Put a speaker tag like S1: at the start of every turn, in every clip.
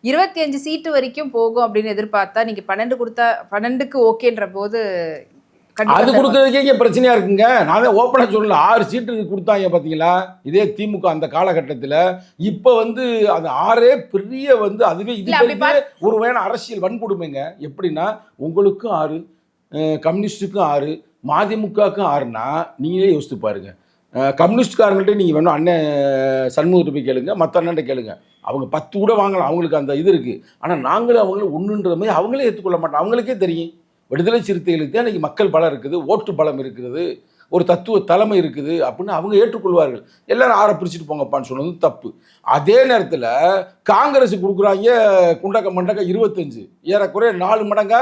S1: 25 சீட்டு வரைக்கும் போகும் அப்படின்னு எதிர்பார்த்தா நீங்க 12 கொடுத்தா 12க்கு ஓகேன்ற போது
S2: அது கொடுக்கறதுக்கே இங்கே பிரச்சனையா இருக்குங்க. நான் தான் ஓப்பனா சொல்லல 6 சீட்டு கொடுத்தாங்க பார்த்தீங்களா? இதே திமுக அந்த காலகட்டத்தில். இப்போ வந்து அந்த 6 பெரிய வந்து அதுவே இது ஒரு வேணா அரசியல் வன்கொடுமைங்க. எப்படின்னா உங்களுக்கும் 6, கம்யூனிஸ்டுக்கும் 6, மதிமுகவுக்கும் 6னா நீங்களே யோசித்து பாருங்க. கம்யூனிஸ்ட்காரங்கள்ட்ட நீங்கள் வேணும் அண்ணன் சண்முகத்தை போய் கேளுங்க, மற்ற அண்ணன்ட்ட கேளுங்க. அவங்க 10 கூட வாங்கலாம், அவங்களுக்கு அந்த இது இருக்குது. ஆனால் நாங்களும் அவங்களும் ஒன்றுன்ற மாதிரி அவங்களே ஏற்றுக்கொள்ள மாட்டோம். அவங்களுக்கே தெரியும் விடுதலை சிறுத்தைகளுக்கு தான் இன்றைக்கி மக்கள் பலம் இருக்குது, ஓட்டு பலம் இருக்கிறது, ஒரு தத்துவ தலைமை இருக்குது அப்படின்னு அவங்க ஏற்றுக்கொள்வார்கள். எல்லாரும் 6 பிரிச்சுட்டு போங்கப்பான்னு சொன்னது தப்பு. அதே நேரத்தில் காங்கிரஸ் கொடுக்குறாங்க குண்டக்க மண்டக்க 25, ஏறக்குறைய 4 மடங்கா.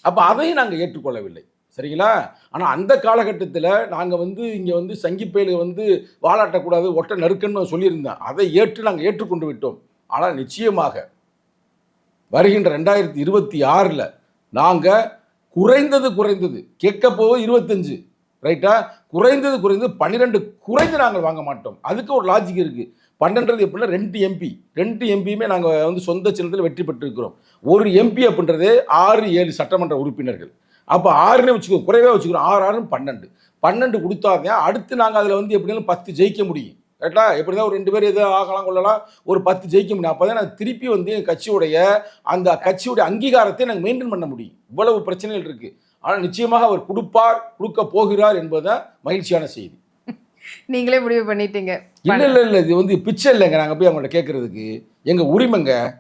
S2: அப்போ அதையும் நாங்கள் ஏற்றுக்கொள்ளவில்லை. சரிங்களா? ஆனால் அந்த காலகட்டத்தில் நாங்கள் வந்து இங்கே வந்து சங்கிப்பயில வந்து வாலாட்டக்கூடாது, ஒட்ட நறுக்கன்னு சொல்லியிருந்தேன். அதை நாங்கள் ஏற்றுக்கொண்டு விட்டோம். ஆனால் நிச்சயமாக வருகின்ற 2026 நாங்கள் குறைந்தது கேட்க போவது 25, ரைட்டா? குறைந்தது 12 குறைந்து நாங்கள் வாங்க மாட்டோம். அதுக்கு ஒரு லாஜிக் இருக்குது. 12 எப்படின்னா 2 எம்பியுமே நாங்கள் வந்து சொந்த சின்னத்தில் வெற்றி பெற்றிருக்கிறோம். ஒரு எம்பி அப்படின்றதே 6-7 சட்டமன்ற உறுப்பினர்கள். அப்போ 6ன்னு வச்சுக்கோ, குறைவே வச்சுக்கிறோம். 6 12 கொடுத்தாங்க. அடுத்து நாங்கள் அதில் வந்து எப்படினாலும் 10 ஜெயிக்க முடியும். கரெக்டா? எப்படி தான் ஒரு 2 பேர் எதுவும் ஆகலாம் கொள்ளலாம், ஒரு 10 ஜெயிக்க முடியும். அப்போ தான் நாங்கள் திருப்பி வந்து எங்கள் கட்சியுடைய அங்கீகாரத்தை நாங்கள் மெயின்டைன் பண்ண முடியும். இவ்வளவு பிரச்சனைகள் இருக்குது. ஆனால் நிச்சயமாக அவர் கொடுக்க போகிறார் என்பதுதான் மகிழ்ச்சியான செய்தி.
S1: நீங்களே முடிவு பண்ணிட்டீங்க.
S2: இல்லை இது வந்து பிச்சை இல்லைங்க. நாங்கள் போய் அவங்கள்ட்ட கேட்கறதுக்கு எங்கள் உரிமைங்க.